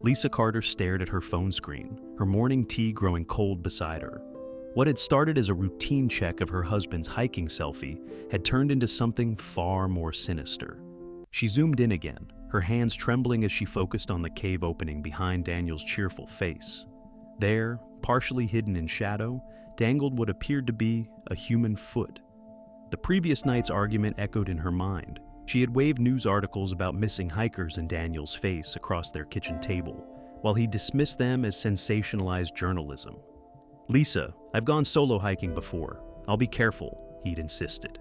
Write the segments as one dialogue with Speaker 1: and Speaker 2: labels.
Speaker 1: Lisa Carter stared at her phone screen, her morning tea growing cold beside her. What had started as a routine check of her husband's hiking selfie had turned into something far more sinister. She zoomed in again, her hands trembling as she focused on the cave opening behind Daniel's cheerful face. There, partially hidden in shadow, dangled what appeared to be a human foot. The previous night's argument echoed in her mind. She had waved news articles about missing hikers in Daniel's face across their kitchen table, while he dismissed them as sensationalized journalism. "Lisa, I've gone solo hiking before. I'll be careful," he'd insisted.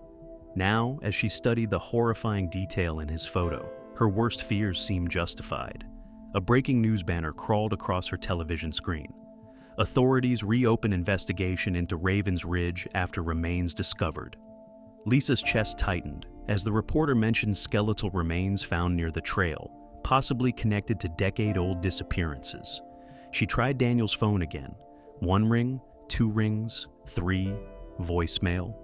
Speaker 1: Now, as she studied the horrifying detail in his photo, her worst fears seemed justified. A breaking news banner crawled across her television screen. Authorities reopen investigation into Ravens Ridge after remains discovered. Lisa's chest tightened as the reporter mentioned skeletal remains found near the trail, possibly connected to decade-old disappearances. She tried Daniel's phone again. 1 ring, 2 rings, 3, voicemail.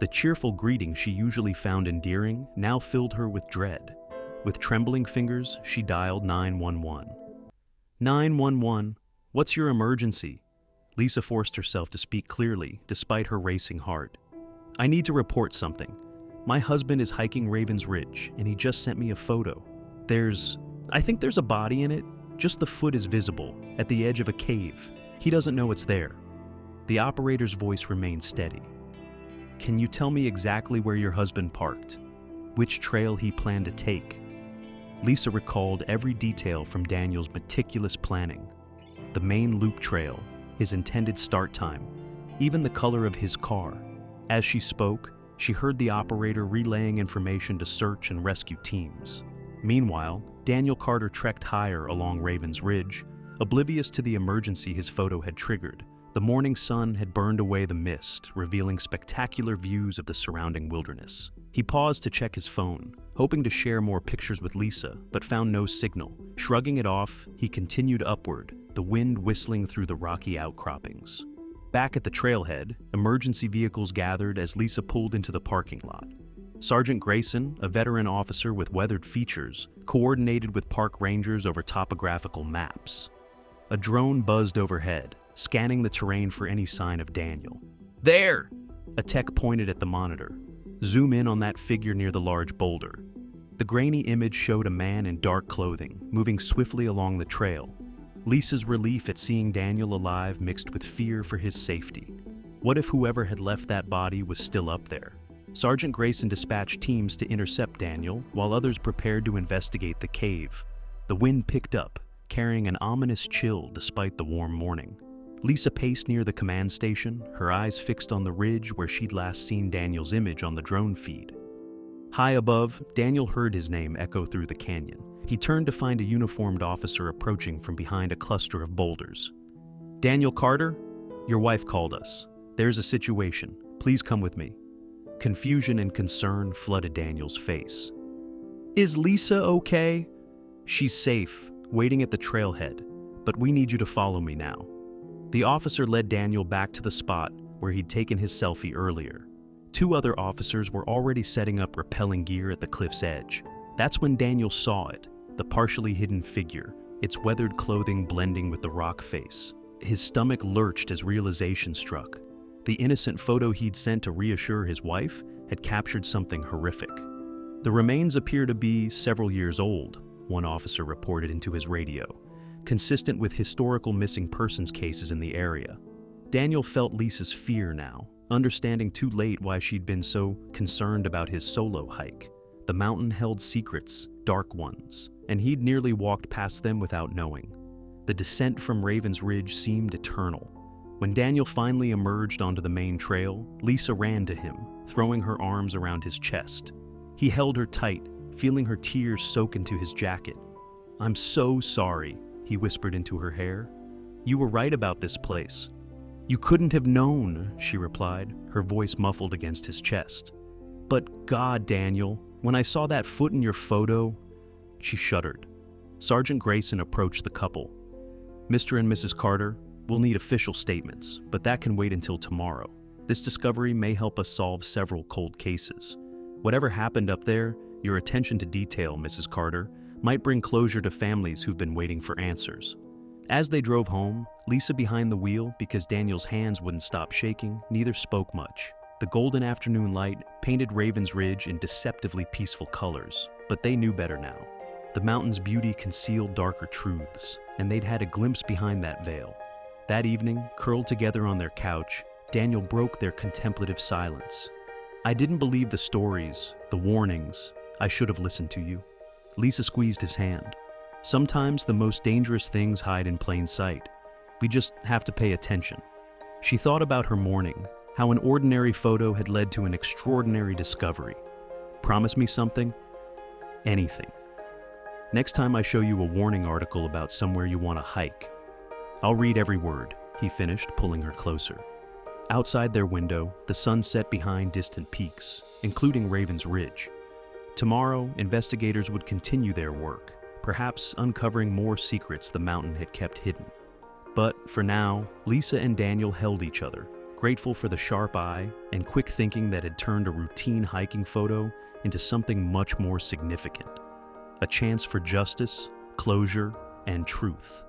Speaker 1: The cheerful greeting she usually found endearing now filled her with dread. With trembling fingers, she dialed 911. 911, what's your emergency? Lisa forced herself to speak clearly, despite her racing heart. I need to report something. My husband is hiking Ravens Ridge, and he just sent me a photo. I think there's a body in it. Just the foot is visible, at the edge of a cave. He doesn't know it's there. The operator's voice remained steady. Can you tell me exactly where your husband parked? Which trail he planned to take? Lisa recalled every detail from Daniel's meticulous planning. The main loop trail, his intended start time, even the color of his car. As she spoke, she heard the operator relaying information to search and rescue teams. Meanwhile, Daniel Carter trekked higher along Ravens Ridge, oblivious to the emergency his photo had triggered. The morning sun had burned away the mist, revealing spectacular views of the surrounding wilderness. He paused to check his phone, hoping to share more pictures with Lisa, but found no signal. Shrugging it off, he continued upward, the wind whistling through the rocky outcroppings. Back at the trailhead, emergency vehicles gathered as Lisa pulled into the parking lot. Sergeant Grayson, a veteran officer with weathered features, coordinated with park rangers over topographical maps. A drone buzzed overhead, scanning the terrain for any sign of Daniel. There! A tech pointed at the monitor. Zoom in on that figure near the large boulder. The grainy image showed a man in dark clothing, moving swiftly along the trail. Lisa's relief at seeing Daniel alive mixed with fear for his safety. What if whoever had left that body was still up there? Sergeant Grayson dispatched teams to intercept Daniel, while others prepared to investigate the cave. The wind picked up, carrying an ominous chill despite the warm morning. Lisa paced near the command station, her eyes fixed on the ridge where she'd last seen Daniel's image on the drone feed. High above, Daniel heard his name echo through the canyon. He turned to find a uniformed officer approaching from behind a cluster of boulders. Daniel Carter? Your wife called us. There's a situation. Please come with me. Confusion and concern flooded Daniel's face. Is Lisa okay? She's safe, waiting at the trailhead, but we need you to follow me now. The officer led Daniel back to the spot where he'd taken his selfie earlier. 2 other officers were already setting up rappelling gear at the cliff's edge. That's when Daniel saw it, the partially hidden figure, its weathered clothing blending with the rock face. His stomach lurched as realization struck. The innocent photo he'd sent to reassure his wife had captured something horrific. The remains appear to be several years old, one officer reported into his radio, consistent with historical missing persons cases in the area. Daniel felt Lisa's fear now, understanding too late why she'd been so concerned about his solo hike. The mountain held secrets, dark ones, and he'd nearly walked past them without knowing. The descent from Ravens Ridge seemed eternal. When Daniel finally emerged onto the main trail, Lisa ran to him, throwing her arms around his chest. He held her tight, feeling her tears soak into his jacket. I'm so sorry, he whispered into her hair. You were right about this place. You couldn't have known, she replied, her voice muffled against his chest. But God, Daniel, when I saw that foot in your photo, she shuddered. Sergeant Grayson approached the couple. Mr. and Mrs. Carter, we'll need official statements, but that can wait until tomorrow. This discovery may help us solve several cold cases. Whatever happened up there, your attention to detail, Mrs. Carter, might bring closure to families who've been waiting for answers. As they drove home, Lisa behind the wheel, because Daniel's hands wouldn't stop shaking, neither spoke much. The golden afternoon light painted Raven's Ridge in deceptively peaceful colors, but they knew better now. The mountain's beauty concealed darker truths, and they'd had a glimpse behind that veil. That evening, curled together on their couch, Daniel broke their contemplative silence. "I didn't believe the stories, the warnings. I should have listened to you." Lisa squeezed his hand. "Sometimes the most dangerous things hide in plain sight. We just have to pay attention." She thought about her morning, how an ordinary photo had led to an extraordinary discovery. "Promise me something? Anything. Next time I show you a warning article about somewhere you want to hike, I'll read every word," he finished, pulling her closer. Outside their window, the sun set behind distant peaks, including Raven's Ridge. Tomorrow, investigators would continue their work, perhaps uncovering more secrets the mountain had kept hidden. But for now, Lisa and Daniel held each other, grateful for the sharp eye and quick thinking that had turned a routine hiking photo into something much more significant. A chance for justice, closure, and truth.